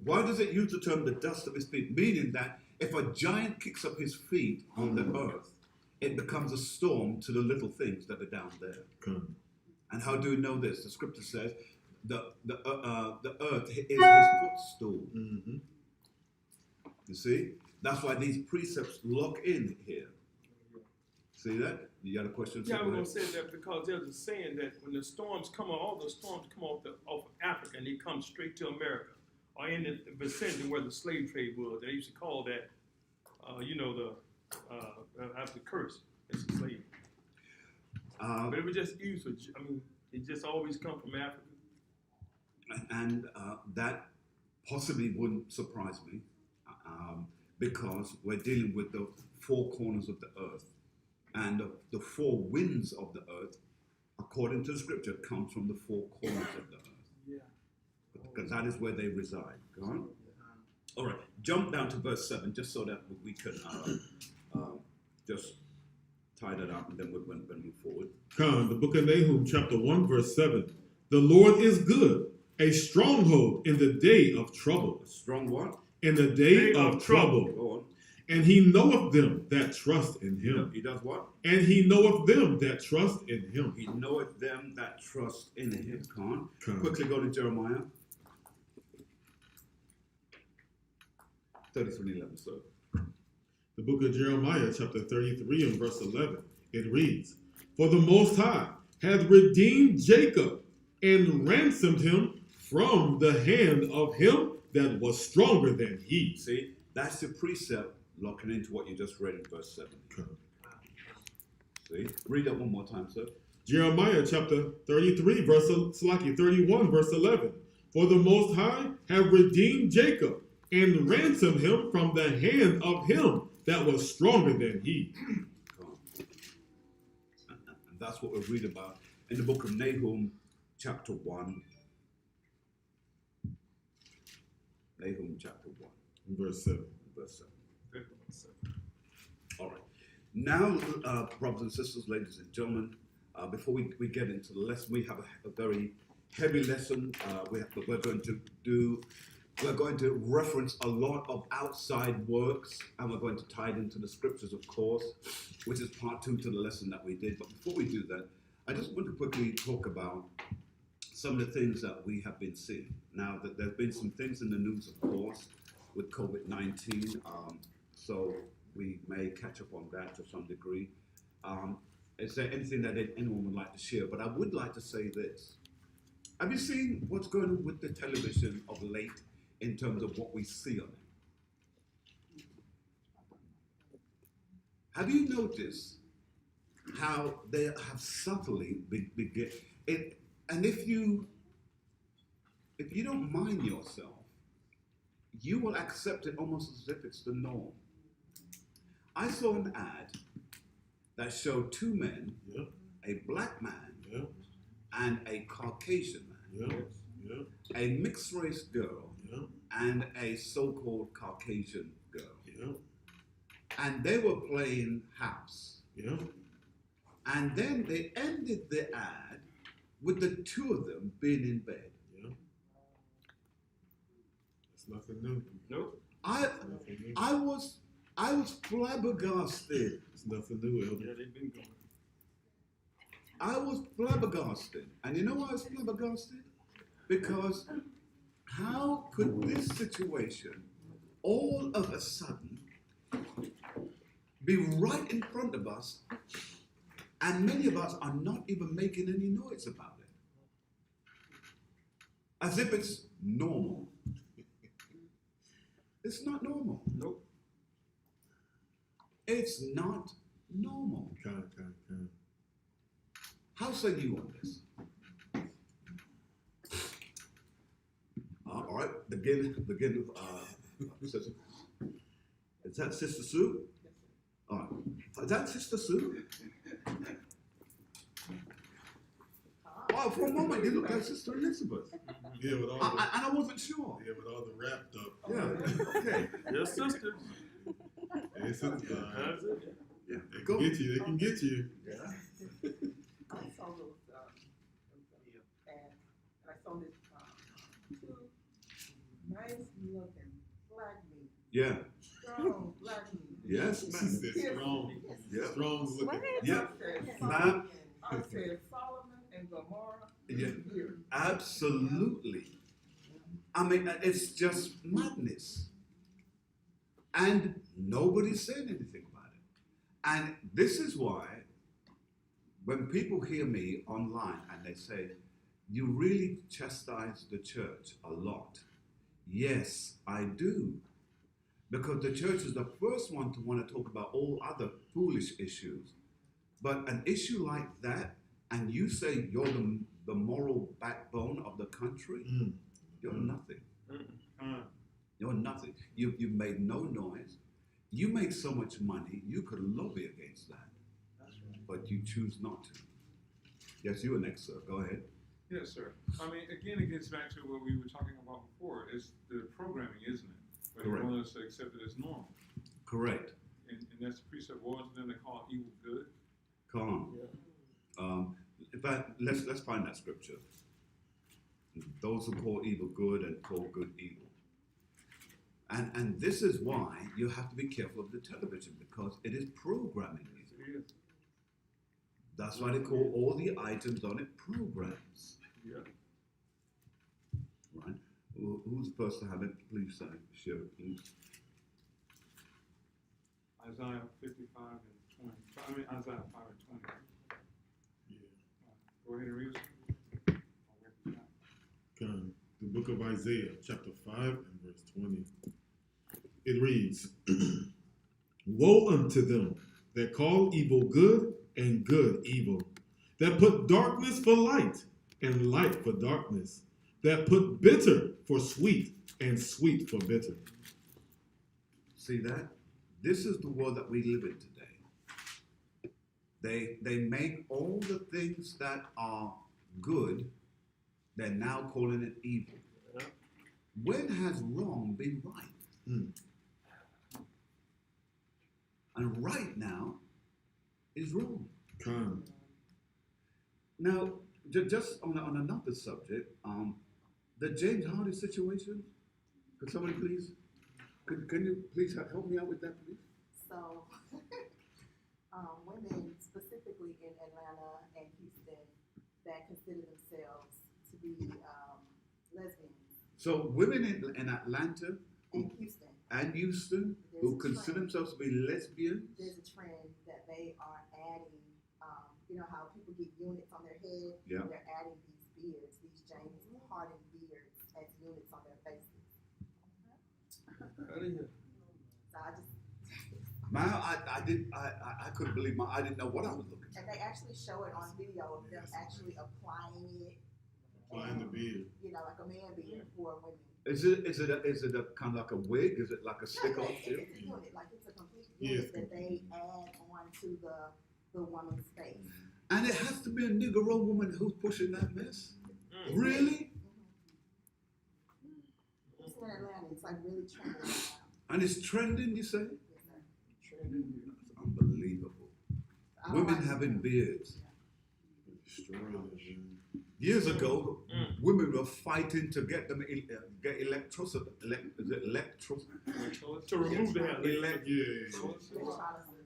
Why does it use the term the dust of his feet? Meaning that if a giant kicks up his feet on the earth, it becomes a storm to the little things that are down there. And how do we know this? The scripture says the earth is his footstool. Mm-hmm. You see? That's why these precepts lock in here. See that? You got a question? Yeah, I was going to say that because there's a saying that when the storms come, all the storms come off of Africa and they come straight to America or in the vicinity where the slave trade was. They used to call that, after the curse. It's a slave. But it was just used for, it just always come from Africa. And that possibly wouldn't surprise me because we're dealing with the four corners of the earth. And the four winds of the earth, according to the scripture, comes from the four corners of the earth. Yeah. Because that is where they reside. Go on. All right. Jump down to verse 7, just so that we can just tie that up, and then we'll move forward. The book of Nahum, chapter 1, verse 7. The Lord is good, a stronghold in the day of trouble. A strong what? In the day of trouble. Go on. And he knoweth them that trust in him. He does what? And he knoweth them that trust in him. He knoweth them that trust in him. Come on. Quickly go to Jeremiah 33:11, sir. The book of Jeremiah, chapter 33 and verse 11. It reads, For the Most High hath redeemed Jacob and ransomed him from the hand of him that was stronger than he. See, that's the precept locking into what you just read in verse 7. See? Read that one more time, sir. Jeremiah chapter 31, verse 11. For the Most High have redeemed Jacob and ransomed him from the hand of him that was stronger than he. And that's what we read about in the book of Nahum, chapter 1. Nahum, chapter 1. Verse 7. Verse 7. All right. Now, brothers and sisters, ladies and gentlemen, before we get into the lesson, we have a very heavy lesson. We're going to reference a lot of outside works, and we're going to tie it into the scriptures, of course, which is part 2 to the lesson that we did. But before we do that, I just want to quickly talk about some of the things that we have been seeing. Now, that there's been some things in the news, of course, with COVID-19, so we may catch up on that to some degree. Is there anything that anyone would like to share? But I would like to say this. Have you seen what's going on with the television of late in terms of what we see on it? Have you noticed how they have subtly begin it? And if you don't mind yourself, you will accept it almost as if it's the norm. I saw an ad that showed two men, a black man and a Caucasian man, a mixed race girl and a so-called Caucasian girl. And they were playing house. And then they ended the ad with the two of them being in bed. It's nothing new. Nope. I was flabbergasted. It's nothing new, Elder. Yeah, they've been going. I was flabbergasted. And you know why I was flabbergasted? Because how could this situation all of a sudden be right in front of us, and many of us are not even making any noise about it? As if it's normal. It's not normal. Nope. It's not normal. How say you on this? All right, begin with, is that Sister Sue? All right. Is that Sister Sue? Oh, for a moment, you look like Sister Elizabeth. Yeah, with all the, and I wasn't sure. yeah, with all the wrapped up. Yeah, okay. Your sisters. Hey, sisters, Yeah, they go. can get you. They can get you. Yeah. I saw those ads, and I saw this two nice Yeah. Strong black men. Yes. She said strong. Yeah. Strong looking. Yeah. Ma'am. I said Solomon and Gomorrah. Yeah. Here. Absolutely. I mean, it's just madness. And nobody said anything about it. And this is why when people hear me online and they say, you really chastise the church a lot. Yes, I do. Because the church is the first one to want to talk about all other foolish issues. But an issue like that, and you say you're the moral backbone of the country, you're nothing. You're nothing. You've made no noise. You make so much money, you could lobby against that. That's right. But you choose not to. Yes, you were next, sir. Go ahead. Yes, sir. I mean, again, it gets back to what we were talking about before. It's the programming, isn't it? But Correct. they want us to accept it as normal. Correct. And that's the precept of wars, and then they call evil good. Come on. In fact, let's find that scripture. Those who call evil good and call good evil. And this is why you have to be careful of the television, because it is programming you. It is. That's why they call all the items on it programs. Yeah. Right? Who's the first to have it? Please say, share it, please. Isaiah 55 and 20. I mean, Isaiah 5 and 20. Yeah. Go ahead and read it. Come. The book of Isaiah, chapter 5 and verse 20. It reads, Woe unto them that call evil good and good evil, that put darkness for light and light for darkness, that put bitter for sweet and sweet for bitter. See that? This is the world that we live in today. They make all the things that are good, they're now calling it evil. Yeah. When has wrong been right? And right now is wrong. Come. Now, just on another subject, the James Hardy situation. Could somebody please? Can you please help me out with that, please? So, women specifically in Atlanta and Houston that consider themselves to be lesbians. So women in Atlanta And Houston, who consider themselves to be lesbians. there's a trend that they are adding, you know how people get units on their head? Yeah. They're adding these beards, these James Harden beards as units on their faces. So I just, Man, I couldn't believe I didn't know what I was looking at. and they actually show it on video of them actually applying it. Applying the beard. You know, like a man beard for women. Is it a kind of like a wig? Is it like a stick on? It's a unit, like it's a complete Yeah, unit it's that they add on to the woman's face. And it has to be a Negro woman who's pushing that mess? Mm. Really? It's in Atlanta, it's like really trending right now. And it's trending, you say? Yes, sir. That's unbelievable. I don't Women like having it. beards. Destroying. Years ago, women were fighting to get them get electricity. To remove the hair. Yeah.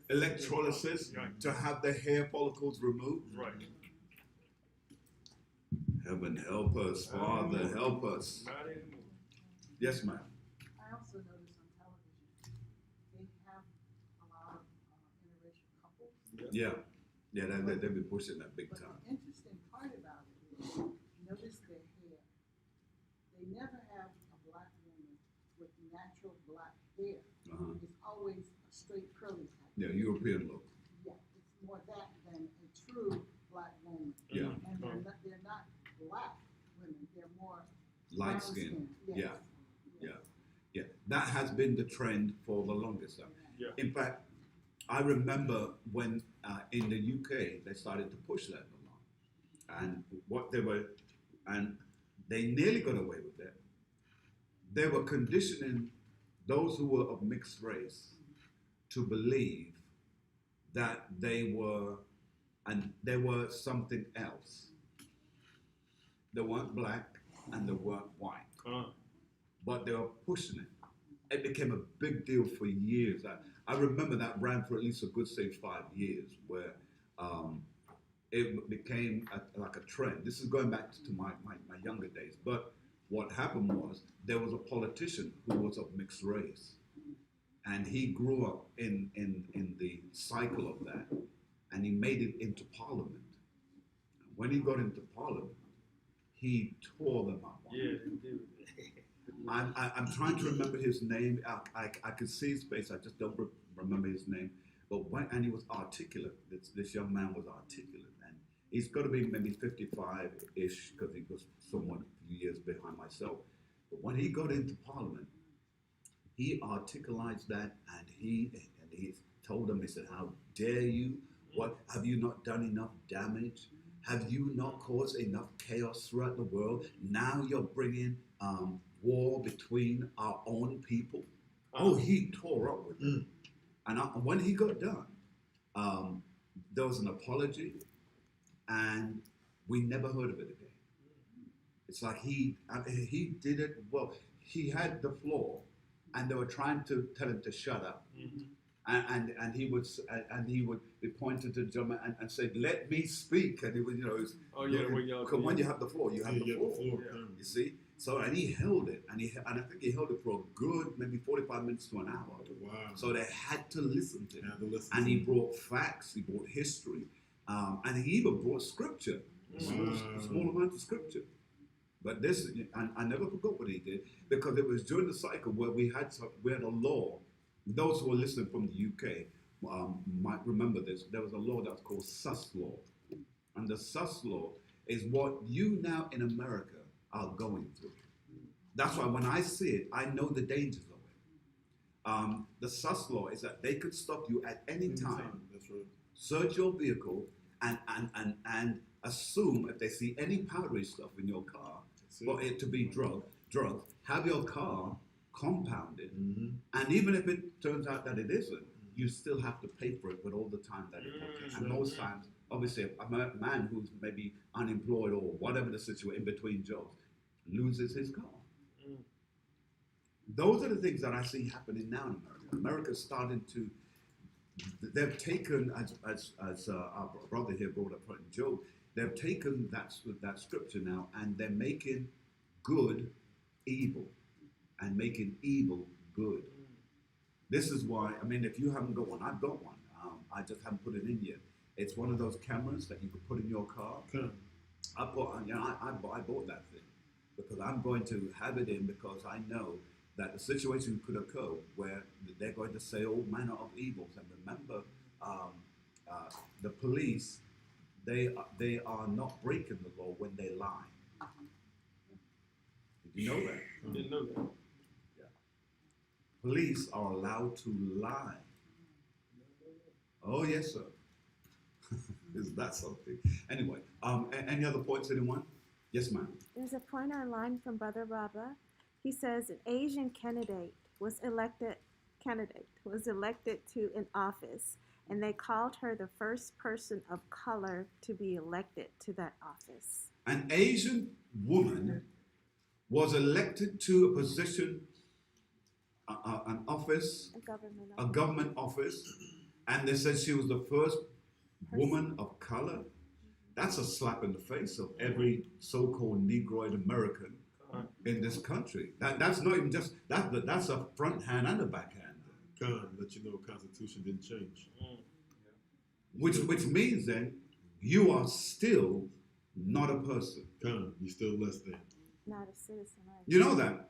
Electrolysis Right. to have the hair follicles removed. Right. Heaven help us, Father, help us. Not anymore. Yes, ma'am. I also notice on television, they have a lot of interracial couples. Yeah, they've been pushing that big But time. the interesting part about it is, notice their hair. They never have a black woman with natural black hair. Uh-huh. It's always a straight curly type. Yeah, European look. Yeah, it's more that than a true black woman. Yeah. And they're not black women, they're more Light brown skin. skinned. Yeah. Yeah, that has been the trend for the longest time. Yeah. In fact, I remember when in the UK they started to push that along, and they nearly got away with it. They were conditioning those who were of mixed race to believe that they were something else. They weren't black and they weren't white. Uh, But they were pushing it. It became a big deal for years. I remember that ran for at least a good, say, 5 years, where it became like a trend. This is going back to my younger days. But what happened was there was a politician who was of mixed race. And he grew up in the cycle of that. And he made it into Parliament. When he got into Parliament, he tore them up. Yeah, they do. I'm trying to remember his name. I could see his face. I just don't remember his name. But and he was articulate. This young man was articulate, and he's got to be maybe 55-ish because he was somewhat a few years behind myself. But when he got into Parliament, he articulated that, and he told them. He said, "How dare you? What have you not done enough damage? Have you not caused enough chaos throughout the world? Now you're bringing war between our own people." Oh, he tore up with it. And when he got done, there was an apology, and we never heard of it again. It's like he did it well. He had the floor, and they were trying to tell him to shut up. And he would be pointing to the gentleman and say, "Let me speak." And he would, when you have the floor, you have the floor. You see. So and he held it, and I think he held it for a good maybe 45 minutes to an hour. Wow. So they had to listen to him. And he brought facts, he brought history, and he even brought scripture, small amount of scripture. But this, and I never forgot what he did, because it was during the cycle where we had a law. Those who are listening from the UK might remember this. There was a law that was called sus law. And the sus law is what you now in America are going through. That's why when I see it, I know the dangers of it. The sus law is that they could stop you at any time, That's right. search your vehicle, and assume if they see any powdery stuff in your car, for it to be drugs, have your car compounded, and even if it turns out that it isn't, you still have to pay for it with all the time that it will take. And most times, obviously, a man who's maybe unemployed or whatever the situation, in between jobs, loses his car. Those are the things that I see happening now in America. America's starting to, they've taken, as our brother here brought up in Job, they've taken that scripture now, and they're making good evil and making evil good. This is why, I mean, if you haven't got one, I've got one. I just haven't put it in yet. It's one of those cameras that you can put in your car. I bought that thing because I'm going to have it in, because I know that the situation could occur where they're going to say all manner of evils. And remember, the police, they are not breaking the law when they lie. Did you know that? I didn't know that. Police are allowed to lie. Oh, yes, sir. Is that something? Anyway, any other points, anyone? Yes, ma'am. There's a point online from Brother Baba. He says an Asian candidate was elected to an office, and they called her the first person of color to be elected to that office. An Asian woman was elected to a position, an office, a government office, and they said she was the first woman of color. That's a slap in the face of every so-called Negroid American in this country. That's not even just that's a front hand and a backhand. Let you know the Constitution didn't change. Which means then you are still not a person. You're still less than. Not a citizen. Right? You know that.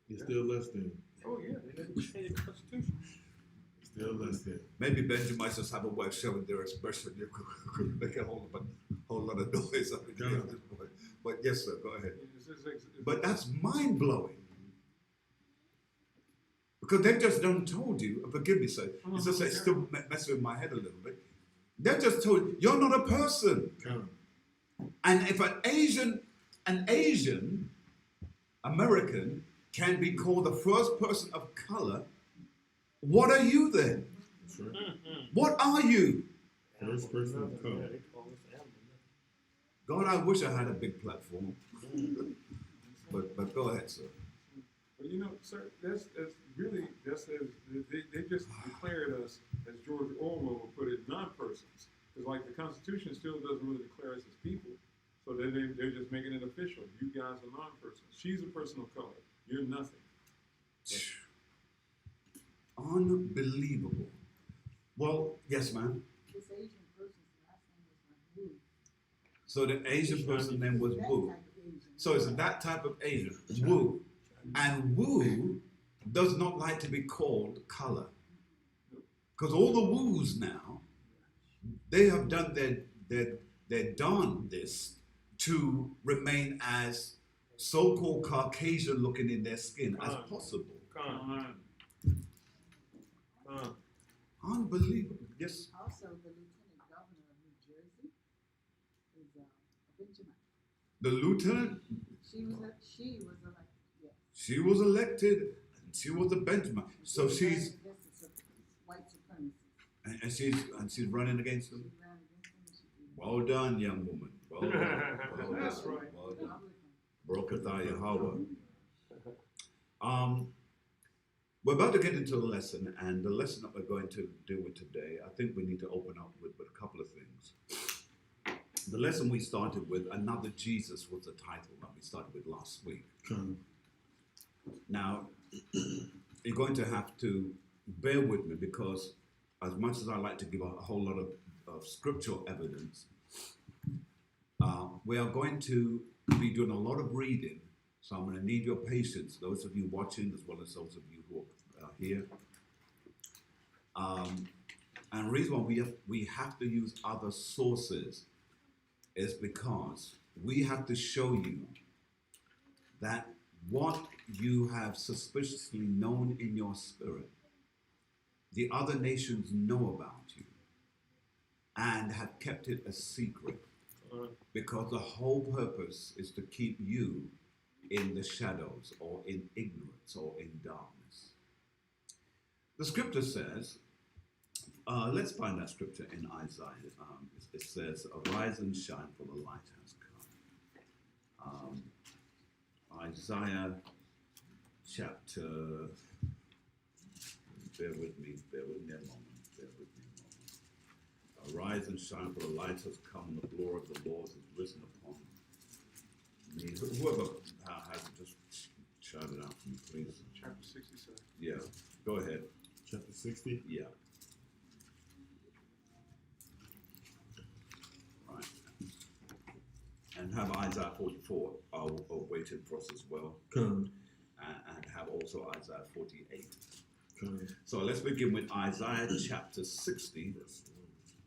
You're still less than. Oh yeah, they didn't change the Constitution. Still less than. Maybe Benjamin might just have a way of showing their expression. You could make a whole lot of noise up in here at this point. But yes, sir, go ahead. But that's mind blowing. Because they just don't told you, forgive me, sir, it's just it's still messing with my head a little bit. They just told you, you're not a person. And if an Asian American can be called the first person of color, what are you then? That's right. What are you? First person of color. God, I wish I had a big platform. But go ahead, sir. Well, you know, sir, that's really they just declared us, as George Orwell would put it, non-persons. Because like the Constitution still doesn't really declare us as people, so they're just making it official. You guys are non-persons. She's a person of color. You're nothing. Unbelievable. Well, yes, ma'am. This Asian person's last name was like Wu. So the Asian person name was That Wu. type of Asian. So it's that type of Asian, Wu. And Wu does not like to be called color. Because all the Wus now, they have done their darndest to remain as so-called Caucasian looking in their skin as possible. Unbelievable. Yes. Also, the lieutenant governor of New Jersey is a Benjamin. The lieutenant, She was elected. Yes. she was elected, and she was a Benjamin. So She she's ran against the white supremacists. and she's running against them. She ran against them. And she beat Well done, young woman. Well done. Well done. That's right. Well them. done. Barakatha Yahweh. We're about to get into a lesson, and the lesson that we're going to deal with today, I think we need to open up with a couple of things. The lesson we started with, Another Jesus, was the title that we started with last week. Now, you're going to have to bear with me because as much as I like to give a whole lot of scriptural evidence, we are going to be doing a lot of reading. So I'm going to need your patience, those of you watching as well as those of you who are here. And the reason why we have to use other sources is because we have to show you that what you have suspiciously known in your spirit, the other nations know about you and have kept it a secret because the whole purpose is to keep you in the shadows or in ignorance or in darkness. The scripture says, let's find that scripture in Isaiah. It says, arise and shine, for the light has come. Isaiah chapter, bear with me a moment. Arise and shine, for the light has come, and the glory of the Lord has risen upon me. Whoever has it, just shout it out for me, please. Chapter 67. Yeah, go ahead. Chapter 60. Yeah. Right. And have Isaiah 44 waiting for us as well. Come. And have also Isaiah 48. Come. So let's begin with Isaiah chapter 60,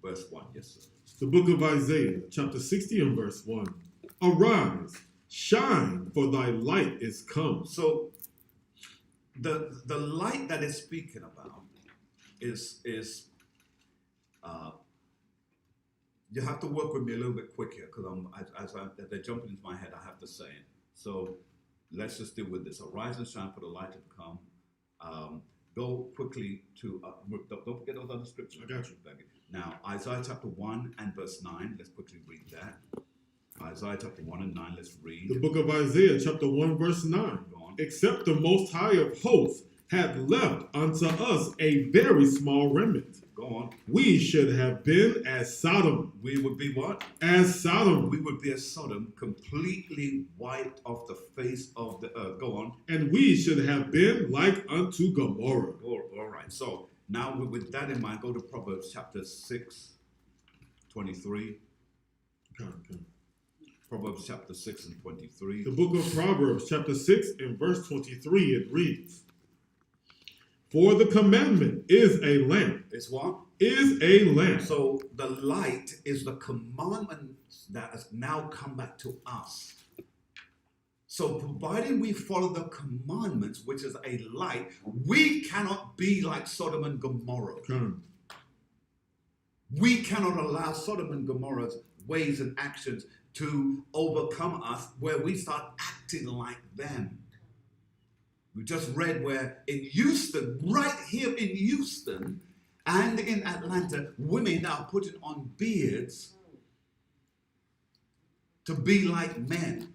verse 1. Yes, sir. The book of Isaiah, chapter 60 and verse 1. Arise, shine, for thy light is come. So the light that it's speaking about is you have to work with me a little bit quick here because as they're jumping into my head, I have to say it. So let's just deal with this. Arise and shine, for the light has come. Go quickly to don't forget those other scriptures. I got you. Now Isaiah chapter 1 and verse 9. Let's quickly read that. Isaiah chapter 1 and 9. Let's read. The book of Isaiah, chapter 1, verse 9. Go on. Except the Most High of hosts hath left unto us a very small remnant. Go on. We should have been as Sodom. We would be what? As Sodom. We would be as Sodom, completely wiped off the face of the earth. Go on. And we should have been like unto Gomorrah. All right. So now with that in mind, go to Proverbs chapter 6, 23. Come. Proverbs chapter 6 and 23. The book of Proverbs, chapter 6 and verse 23, it reads, for the commandment is a lamp. It's what? Is a lamp. So the light is the commandment that has now come back to us. So providing we follow the commandments, which is a light, we cannot be like Sodom and Gomorrah. Come. We cannot allow Sodom and Gomorrah's ways and actions to overcome us where we start acting like them. We just read where in Houston, right here in Houston and in Atlanta, women are putting on beards to be like men.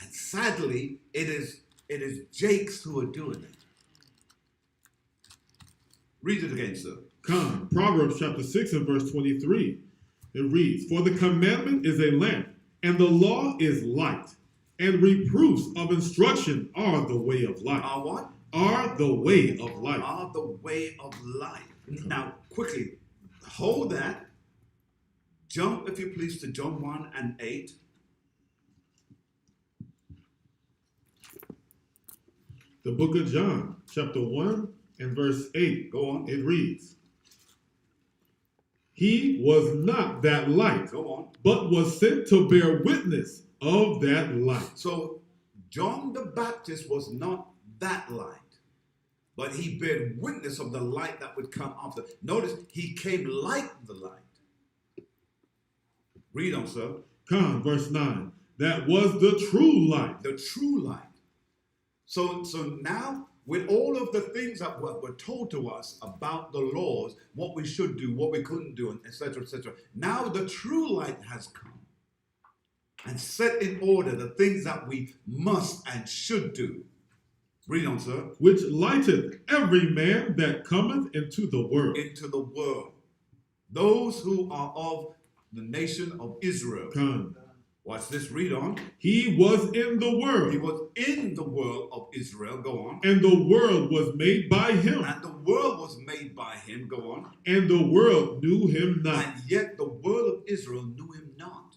And sadly, it is Jakes who are doing it. Read it again, sir. Come, Proverbs chapter 6 and verse 23. It reads, For the commandment is a lamp, and the law is light, and reproofs of instruction are the way of life. Are what? Are the way of life. Are the way of life. Now, quickly, hold that. Jump, if you please, to John 1 and 8. The book of John, chapter 1 and verse 8. Go on. It reads, He was not that light, Go on. but was sent to bear witness of that light. So, John the Baptist was not that light, but he bear witness of the light that would come after. Notice, he came like the light. Read on, sir. Come, verse 9. That was the true light. The true light. So now, with all of the things that were told to us about the laws, what we should do, what we couldn't do, etc., etc., now the true light has come and set in order the things that we must and should do. Read on, sir. Which lighteth every man that cometh into the world. Into the world. Those who are of the nation of Israel. Come. Watch this, read on. He was in the world. He was in the world of Israel, go on. And the world was made by him. And the world was made by him, go on. And the world knew him not. And yet the world of Israel knew him not.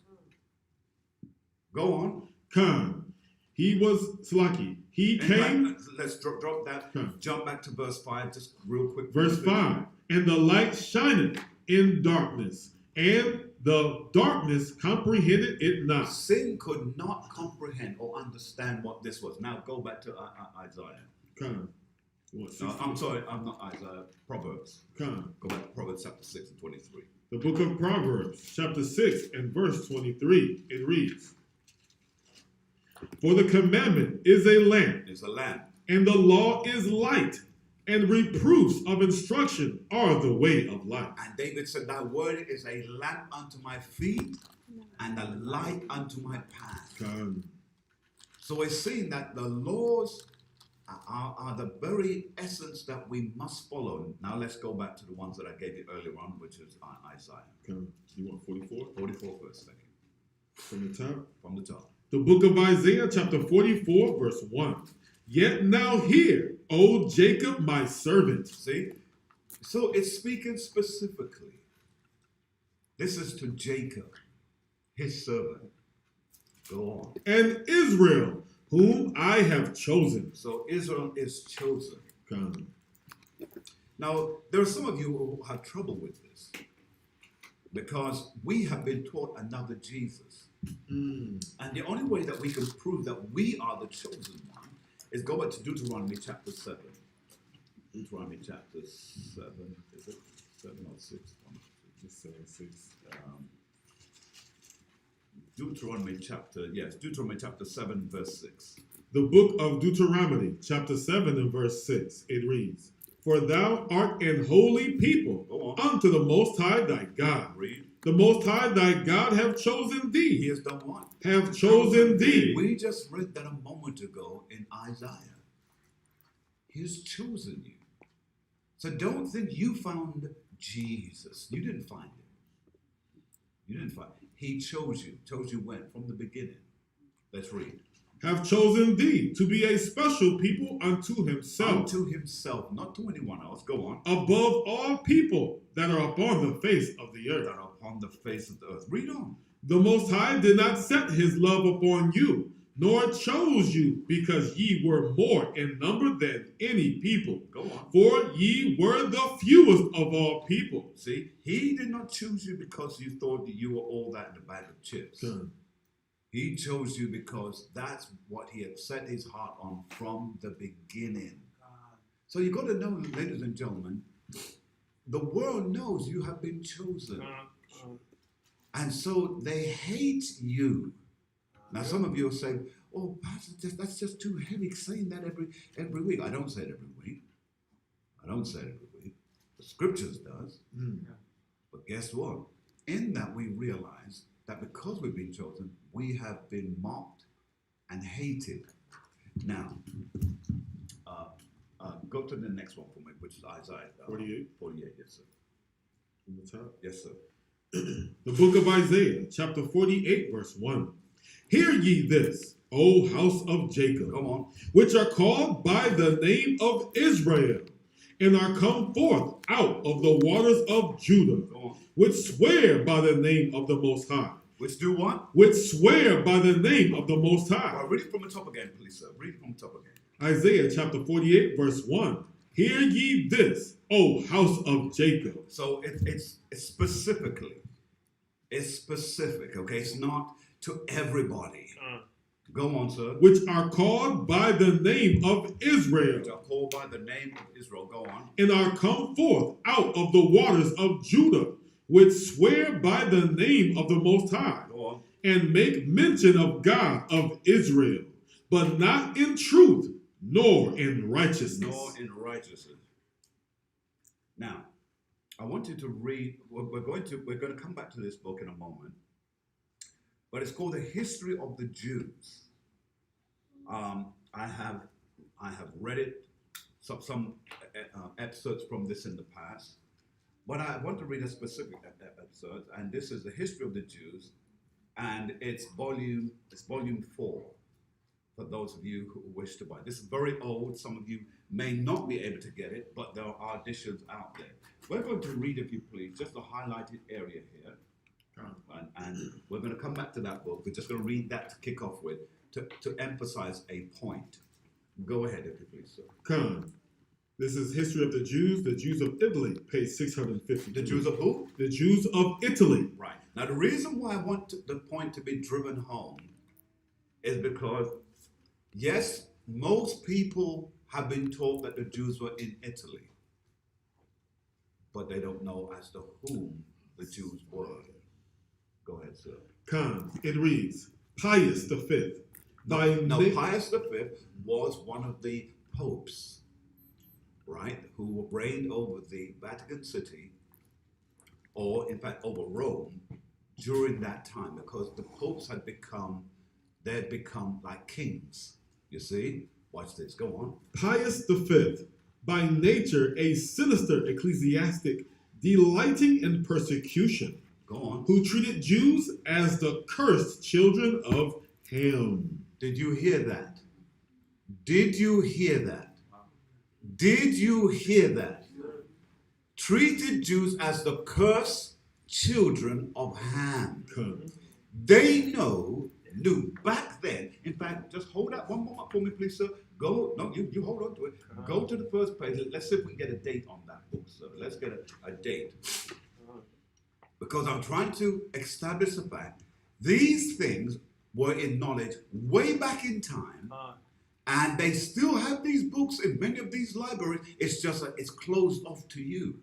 Go on. Come. He was Slaki. He In came. fact, let's drop that. Come. Jump back to verse 5, just real quick. Verse 5. And the light shineth in darkness, and the darkness comprehended it not. Sin could not comprehend or understand what this was. Now go back to Isaiah. Come. What, No, I'm sorry, I'm not Isaiah. Proverbs. Come. Go back to Proverbs chapter 6 and 23. The book of Proverbs, chapter 6 and verse 23. It reads, For the commandment is a lamp, It's a lamp. and the law is light, and reproofs of instruction are the way of life. And David said, Thy word is a lamp unto my feet and a light unto my path. Come. So we're seeing that the laws are the very essence that we must follow. Now let's go back to the ones that I gave you earlier on, which is Isaiah. Come. You want 44? 44 verse, thank you. From the top? From the top. The book of Isaiah, chapter 44, verse 1. Yet now hear, O Jacob, my servant. See? So it's speaking specifically. This is to Jacob, his servant. Go on. And Israel, whom I have chosen. So Israel is chosen. Come. Now, there are some of you who have trouble with this because we have been taught another Jesus. And the only way that we can prove that we are the chosen one is go back to Deuteronomy chapter 7. Deuteronomy chapter 7, is it? 7 or 6? Just 7, 6. Deuteronomy chapter 7, verse 6. The book of Deuteronomy, chapter 7 and verse 6. It reads, For thou art an holy people Go on. unto the Most High thy God. Read. The Most High thy God have chosen He thee. has done what? Have chosen thee. We just read that a moment ago in Isaiah. He has chosen you. So don't think you found Jesus. You didn't find him. You didn't find him. He chose you. Chose you when? From the beginning. Let's read. Have chosen thee to be a special people unto himself, Unto himself, not to anyone else. Go on. above all people that are upon the face of the That earth. are upon the face of the earth. Read on. The Most High did not set his love upon you, nor chose you, because ye were more in number than any people. Go on. For ye were the fewest of all people. See, he did not choose you because you thought that you were all that in a bag of chips. Son. He chose you because that's what he had set his heart on from the beginning. So you got to know, ladies and gentlemen, the world knows you have been chosen. And so they hate you. Now some of you will say, oh, Pastor, that's just too heavy saying that every week. I don't say it every week. I don't say it every week. The scriptures does. But guess what? In that we realize that because we've been chosen, we have been mocked and hated. Now, go to the next one for me, which is Isaiah 48. 48, yes, sir. From the top. Yes, sir. The book of Isaiah, chapter 48, verse 1. Hear ye this, O house of Jacob, Come on. which are called by the name of Israel, and are come forth out of the waters of Judah, Go on. which swear by the name of the Most High. Which do what? Which swear by the name of the Most All High. right, read it from the top again, please, sir. Read it from the top again. Isaiah chapter 48, verse 1. Hear ye this, O house of Jacob. So it's specifically. It's specific, okay? It's not to everybody. Go on, sir. Which are called by the name of Israel, Which are called by the name of Israel. Go on. and are come forth out of the waters of Judah, which swear by the name of the Most High, Go on. and make mention of God of Israel, but not in truth, nor in righteousness. Nor in righteousness. Now, I want you to read. We're going to come back to this book in a moment, but it's called The History of the Jews. I have read it, some excerpts from this in the past, but I want to read a specific excerpt, and this is The History of the Jews, and it's volume 4. For those of you who wish to buy. This is very old. Some of you may not be able to get it, but there are editions out there. We're going to read, if you please, just a highlighted area here. And we're going to come back to that book. We're just going to read that to kick off with, to emphasize a point. Go ahead, if you please, sir. Come. This is History of the Jews of Italy, page 650. The Jews of who? The Jews of Italy. Right. Now, the reason why I want the point to be driven home is because, yes, most people have been taught that the Jews were in Italy, but they don't know as to whom the Jews were. Go ahead, sir. Come. It reads, Pius V. Now, Pius V was one of the popes, right, who reigned over the Vatican City, or in fact over Rome, during that time, because the popes had become like kings. You see? Watch this. Go on. Pius V, by nature a sinister ecclesiastic, delighting in persecution, Go on. who treated Jews as the cursed children of Ham. Did you hear that? Did you hear that? Did you hear that? Treated Jews as the cursed children of Ham. Come. They knew back then. In fact, just hold that one more for me, please, sir. You hold on to it. Go to the first page. Let's see if we can get a date on that book, sir. Let's get a date. Because I'm trying to establish the fact these things were in knowledge way back in time, and they still have these books in many of these libraries. It's just that it's closed off to you.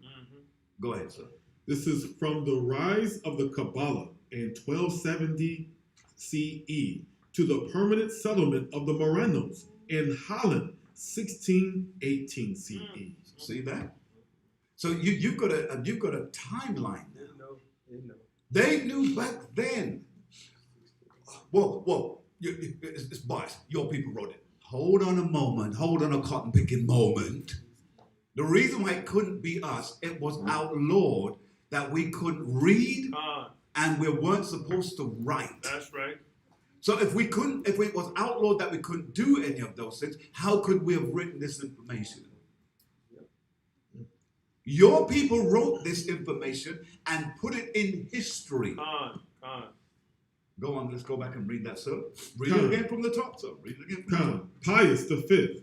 Go ahead, sir. This is from the rise of the Kabbalah in 1270 CE to the permanent settlement of the Morenos in Holland, 1618 CE. See that? So you've got a timeline now. They knew back then. Whoa, it's biased. Your people wrote it. Hold on a moment. Hold on a cotton picking moment. The reason why it couldn't be us, it was outlawed that we couldn't read and we weren't supposed to write. That's right. So if it was outlawed that we couldn't do any of those things, how could we have written this information? Your people wrote this information and put it in history. Go on, let's go back and read that, sir. Read it again from the top, sir. Read it again from the top. Pius V,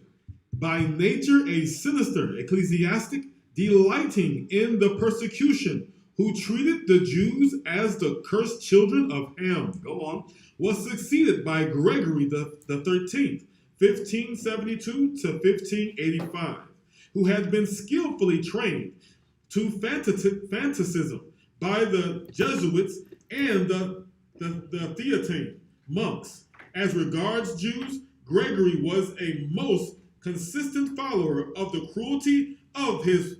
by nature a sinister ecclesiastic, delighting in the persecution, who treated the Jews as the cursed children of Ham. Go on. Was succeeded by Gregory the 13th, 1572 to 1585, who had been skillfully trained to fanaticism by the Jesuits and the Theatine monks. As regards Jews, Gregory was a most consistent follower of the cruelty of his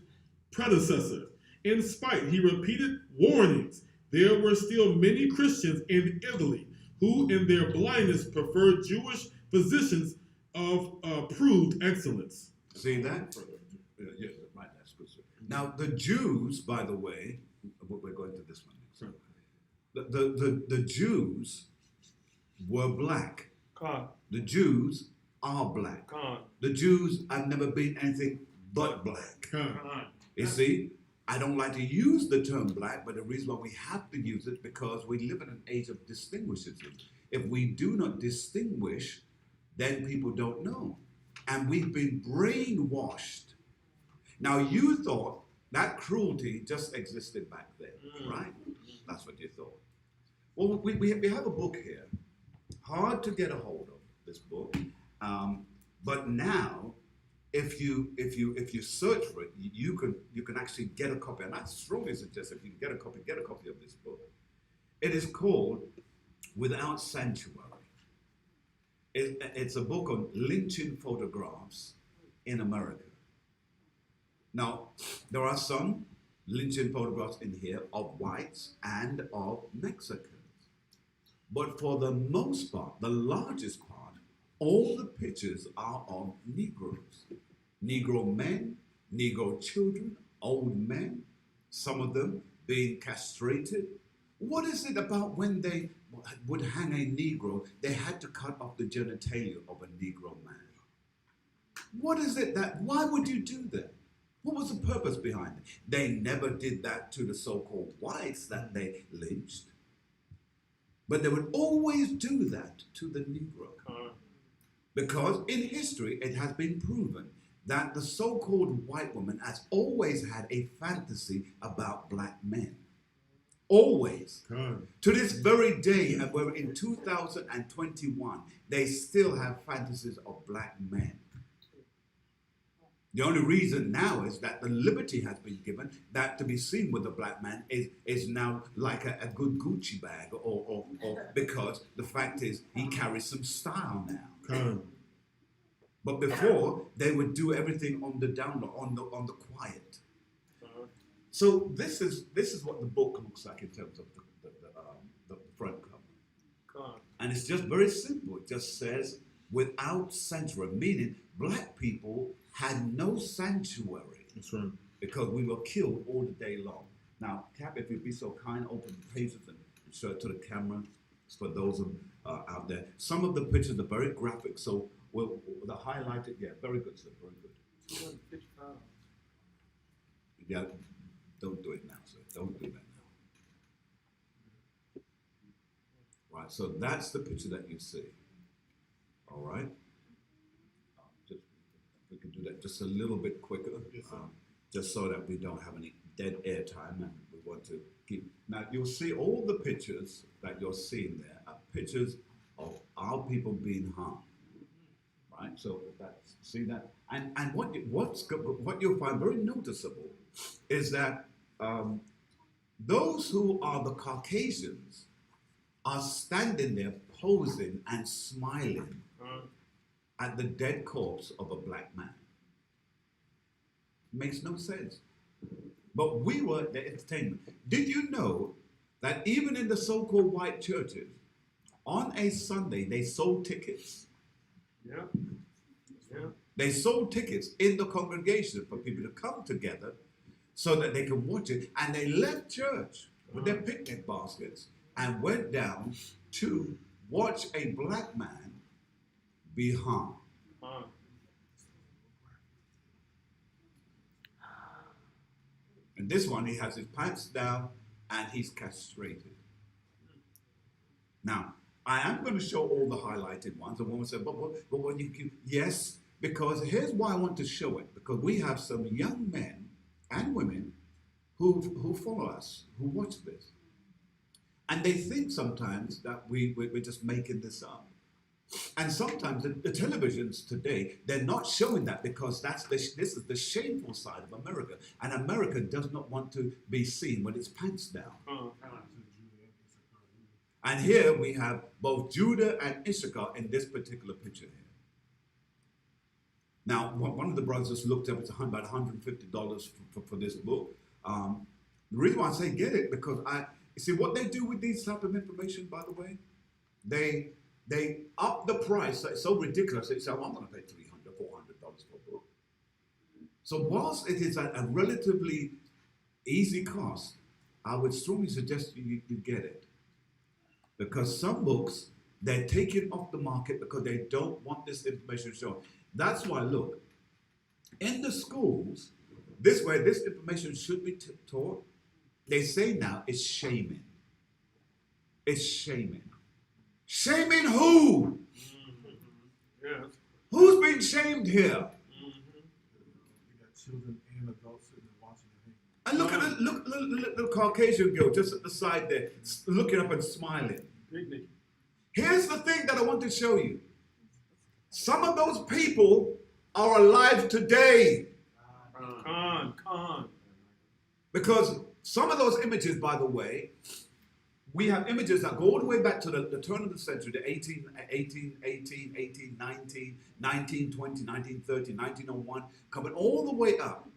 predecessor. In spite, he repeated warnings there were still many Christians in Italy who, in their blindness, preferred Jewish physicians of proved excellence. See that? Yeah, right, that's good. Now, the Jews, by the way, we're going to this one next. The Jews were black. Con. The Jews are black. Con. The Jews have never been anything but black. Con. You see, I don't like to use the term black, but the reason why we have to use it because we live in an age of distinguishes. If we do not distinguish, then people don't know. And we've been brainwashed. Now, you thought that cruelty just existed back then, right? That's what you thought. Well, we have a book here. Hard to get a hold of, this book. But now, if you search for it, you can actually get a copy. And I strongly suggest if you can get a copy of this book. It is called Without Sanctuary. It's a book on lynching photographs in America. Now, there are some lynching photographs in here of whites and of Mexicans. But for the most part, the largest part, all the pictures are of Negroes. Negro men, Negro children, old men, some of them being castrated. What is it about when they would hang a Negro, they had to cut off the genitalia of a Negro man? What is it why would you do that? What was the purpose behind it? They never did that to the so-called whites that they lynched. But they would always do that to the Negro. Because in history, it has been proven that the so-called white woman has always had a fantasy about black men. Always. To this very day, and we're in 2021, they still have fantasies of black men. The only reason now is that the liberty has been given that to be seen with a black man is now like a good Gucci bag, or because the fact is he carries some style now. But before they would do everything on the down low, on the quiet. So this is what the book looks like in terms of the front cover. And it's just very simple. It just says without sanctuary, meaning black people had no sanctuary. That's right. Because we were killed all the day long. Now, Cap, if you'd be so kind, open the pages and show it to the camera for those out there. Some of the pictures are very graphic, so the highlighted, yeah, very good, sir, very good. Yeah, don't do it now, sir. Don't do that now. Right, so that's the picture that you see. All right? We can do that just a little bit quicker, just so that we don't have any dead air time, and we want to keep. Now, you'll see all the pictures that you're seeing there are pictures of our people being harmed. Right? So see that? And what you'll find very noticeable is that those who are the Caucasians are standing there posing and smiling at the dead corpse of a black man. Makes no sense. But we were the entertainment. Did you know that even in the so-called white churches, on a Sunday, they sold tickets? Yeah. Yeah. They sold tickets in the congregation for people to come together so that they could watch it. And they left church with their picnic baskets and went down to watch a black man be harmed. And this one, he has his pants down and he's castrated. Now, I am going to show all the highlighted ones. And one will say, but what you yes, because here's why I want to show it. Because we have some young men and women who follow us, who watch this. And they think sometimes that we're just making this up. And sometimes the televisions today, they're not showing that because this is the shameful side of America. And America does not want to be seen with its pants down. And here we have both Judah and Issachar in this particular picture here. Now, one of the brothers just looked up, it's about $150 for this book. The reason why I say get it, because You see what they do with these type of information, by the way? They up the price. It's so ridiculous. They say, I'm going to pay $300, $400 for a book. So whilst it is a relatively easy cost, I would strongly suggest you get it. Because some books, they're taken off the market because they don't want this information shown. That's why, look, in the schools, this way this information should be taught. They say now it's shaming. It's shaming. Shaming who? Yes. Who's being shamed here? You got children and adults sitting and watching the thing. And look at the Caucasian girl just at the side there, looking up and smiling. Picnic. Here's the thing that I want to show you. Some of those people are alive today. Con. Because some of those images, by the way, we have images that go all the way back to the turn of the century, the 1819, 1920, 1930, 1901, coming all the way up.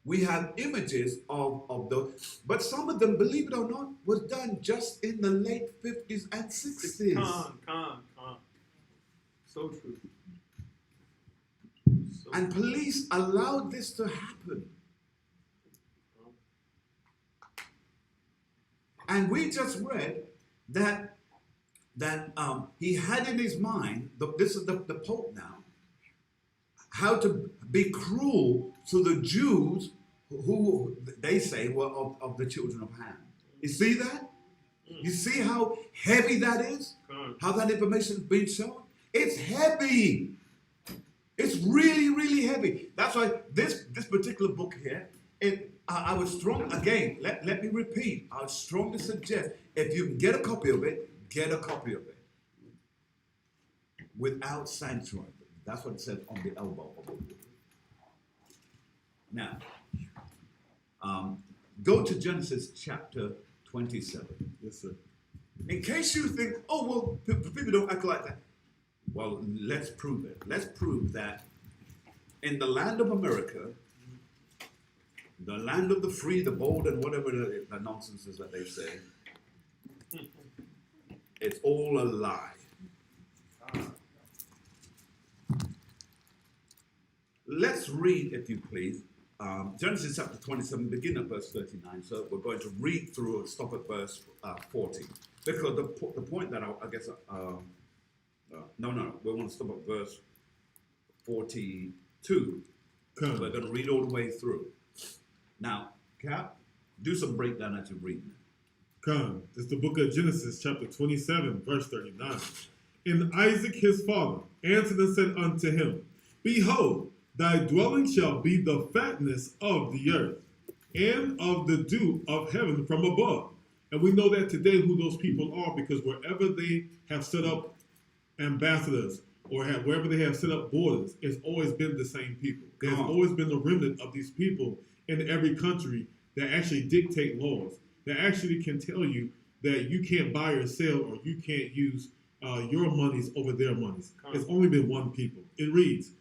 We have images of those, but some of them, believe it or not, was done just in the late 50s and 60s. Con. So true. And police allowed this to happen. And we just read that he had in his mind, this is the Pope now, how to be cruel to the Jews who they say were of the children of Ham. You see that? You see how heavy that is? How that information is being shown? It's heavy. It's really, really heavy. That's why this particular book here, I would strongly, again, let me repeat, I would strongly suggest, if you can get a copy of it, get a copy of it. Without sanctuary. That's what it says on the elbow of the book. Now, go to Genesis chapter 27. Yes, sir. In case you think, oh, well, people don't act like that. Well, let's prove it. Let's prove that in the land of America, the land of the free, the bold, and whatever the nonsense is that they say, it's all a lie. Let's read, if you please, Genesis chapter 27, begin at verse 39. So we're going to read through and stop at verse 40. Because the point that I guess, we want to stop at verse 42. Come. We're going to read all the way through. Now, Cap, do some breakdown as you read. Come. It's the book of Genesis, chapter 27, verse 39. And Isaac his father answered and said unto him, Behold, thy dwelling shall be the fatness of the earth, and of the dew of heaven from above. And we know that today who those people are, because wherever they have set up ambassadors or wherever they have set up borders, it's always been the same people. There's always been a remnant of these people in every country that actually dictate laws, that actually can tell you that you can't buy or sell, or you can't use your monies over their monies. It's only been one people. It reads,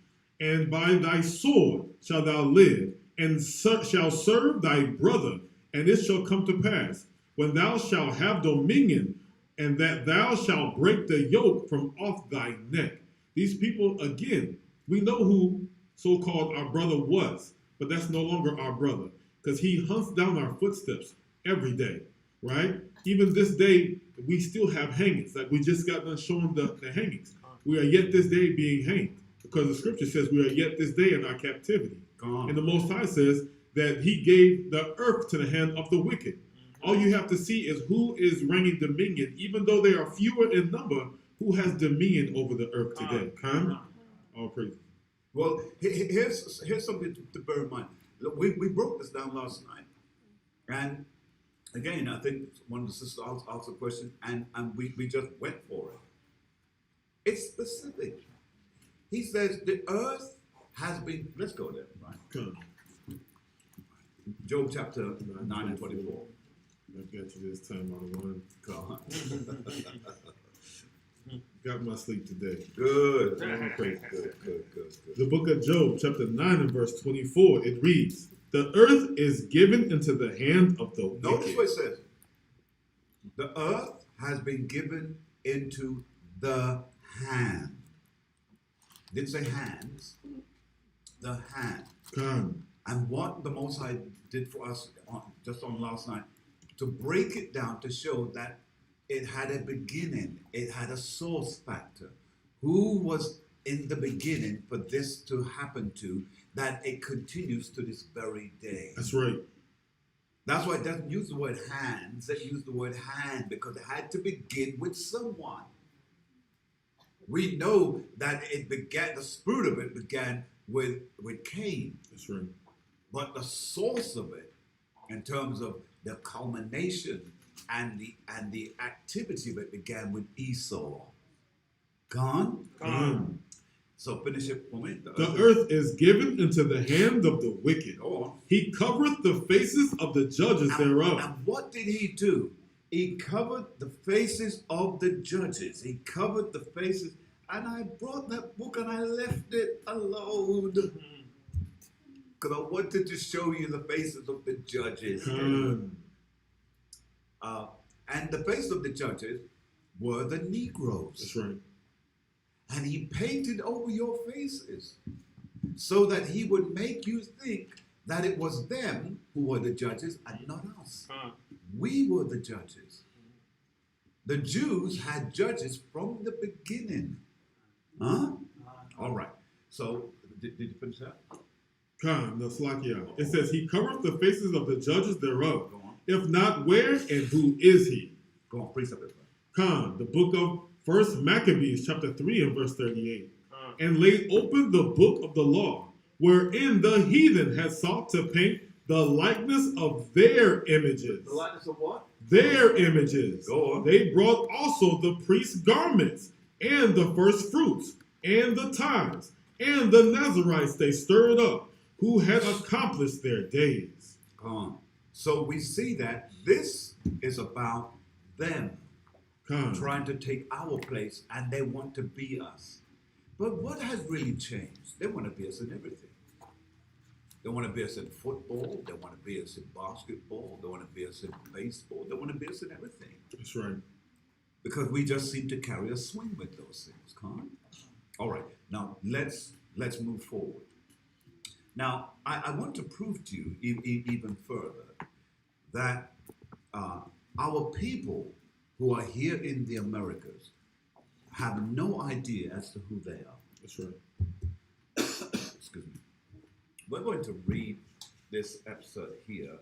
And by thy sword shalt thou live, and shall serve thy brother, and it shall come to pass, when thou shalt have dominion, and that thou shalt break the yoke from off thy neck. These people, again, we know who so-called our brother was, but that's no longer our brother, because he hunts down our footsteps every day, right? Even this day, we still have hangings. Like we just got done showing the hangings. We are yet this day being hanged, because the scripture says we are yet this day in our captivity. And the Most High says that he gave the earth to the hand of the wicked. All you have to see is who is reigning dominion, even though they are fewer in number, who has dominion over the earth today. All praise. Well, here's something to bear in mind. Look, we broke this down last night. And again, I think one of the sisters asked a question, and we just went for it. It's specific. He says the earth has been, let's go there, right? Come. Job chapter 9 and 24. I got you this time on one. God. Got my sleep today. Good. Good. Good. The book of Job, chapter 9 and verse 24, it reads, The earth is given into the hand of the wicked. Notice what it says. The earth has been given into the hand. Didn't say hands. The hand. Con. And what the Most High did for us just on last night, to break it down to show that it had a beginning, it had a source factor. Who was in the beginning for this to happen to, that it continues to this very day? That's right. That's why it doesn't use the word hands, it used the word hand, because it had to begin with someone. We know that it began, the spirit of it began with Cain. That's right. But the source of it, in terms of the culmination and the activity of it, began with Esau. Gone? Con. So finish it for me. The earth is given into the hand of the wicked. Go on. He covereth the faces of the judges thereof. And what did he do? He covered the faces of the judges. He covered the faces. And I brought that book and I left it alone. Because I wanted to show you the faces of the judges. Con. And the faces of the judges were the Negroes. That's right. And he painted over your faces so that he would make you think that it was them who were the judges and not us. We were the judges. The Jews had judges from the beginning. Huh? All right. So, did you finish that? Con, the Slakia. It says, he covereth the faces of the judges thereof. Go on. If not, where and who is he? Go on, precept it. Con, the book of 1 Maccabees, chapter 3 and verse 38. And laid open the book of the law, wherein the heathen had sought to paint the likeness of their images. The likeness of what? Their images. Go on. They brought also the priest's garments, and the first fruits, and the tithes, and the Nazarites they stirred up, who had accomplished their days. Go on. So we see that this is about them Con. trying to take our place, and they want to be us. But what has really changed? They want to be us in everything. They want to be us in football. They want to be us in basketball. They want to be us in baseball. They want to be us in everything. That's right. Because we just seem to carry a swing with those things, can't? All right. Now let's move forward. Now I want to prove to you even further that our people who are here in the Americas have no idea as to who they are. That's right. Excuse me. We're going to read this episode here,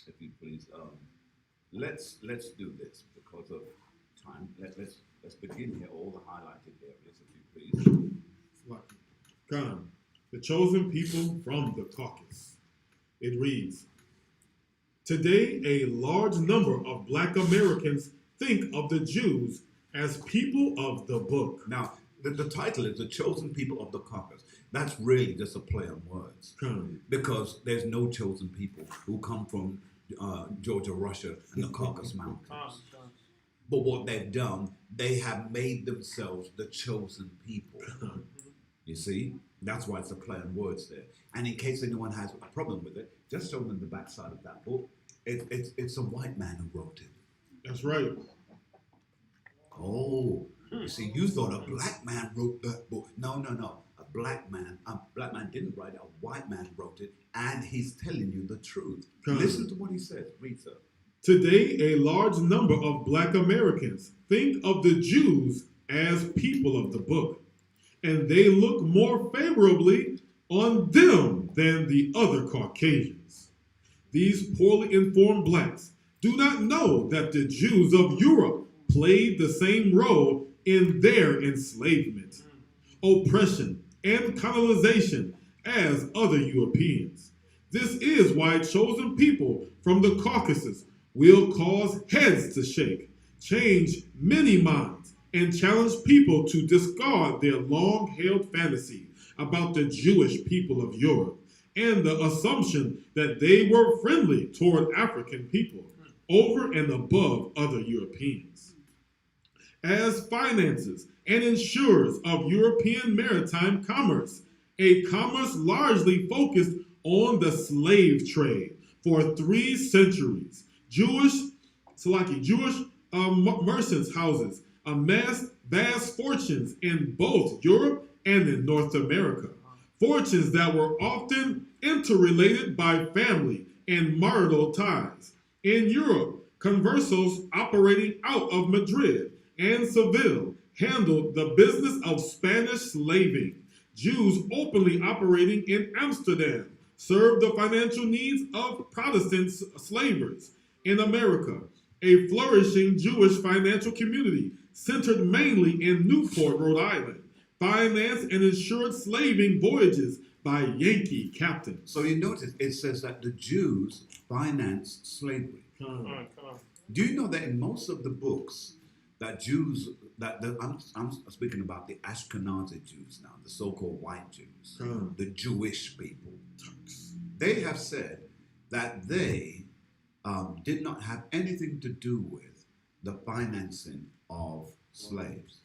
if you please. Let's do this because of time. Let's begin here. All the highlighted areas, if you please. Con. The chosen people from the caucus. It reads, today a large number of black Americans think of the Jews as people of the book. Now, the title is The Chosen People of the Caucus. That's really just a play on words. Con. Because there's no chosen people who come from Georgia, Russia, and the Caucasus Mountains. But what they've done, they have made themselves the chosen people. You see? That's why it's a play on words there. And in case anyone has a problem with it, just show them the backside of that book. It's a white man who wrote it. That's right. Oh, you see, you thought a black man wrote that book. No. A black man didn't write it. A white man wrote it, and he's telling you the truth. Listen to what he says. Read, sir. Today, a large number of black Americans think of the Jews as people of the book, and they look more favorably on them than the other Caucasians. These poorly informed blacks do not know that the Jews of Europe played the same role in their enslavement, oppression, and colonization as other Europeans. This is why chosen people from the Caucasus will cause heads to shake, change many minds, and challenge people to discard their long-held fantasy about the Jewish people of Europe and the assumption that they were friendly toward African people over and above other Europeans. As financiers and insurers of European maritime commerce, a commerce largely focused on the slave trade for 3 centuries, Jewish Jewish merchants' houses amassed vast fortunes in both Europe and in North America. Fortunes that were often interrelated by family and marital ties. In Europe, conversos operating out of Madrid and Seville handled the business of Spanish slaving. Jews openly operating in Amsterdam served the financial needs of Protestant slavers. In America, a flourishing Jewish financial community centered mainly in Newport, Rhode Island, financed and insured slaving voyages by Yankee captains. So you notice it says that the Jews financed slavery. Do you know that in most of the books that Jews, I'm speaking about the Ashkenazi Jews now, the so-called white Jews, the Jewish people, they have said that they did not have anything to do with the financing of slaves.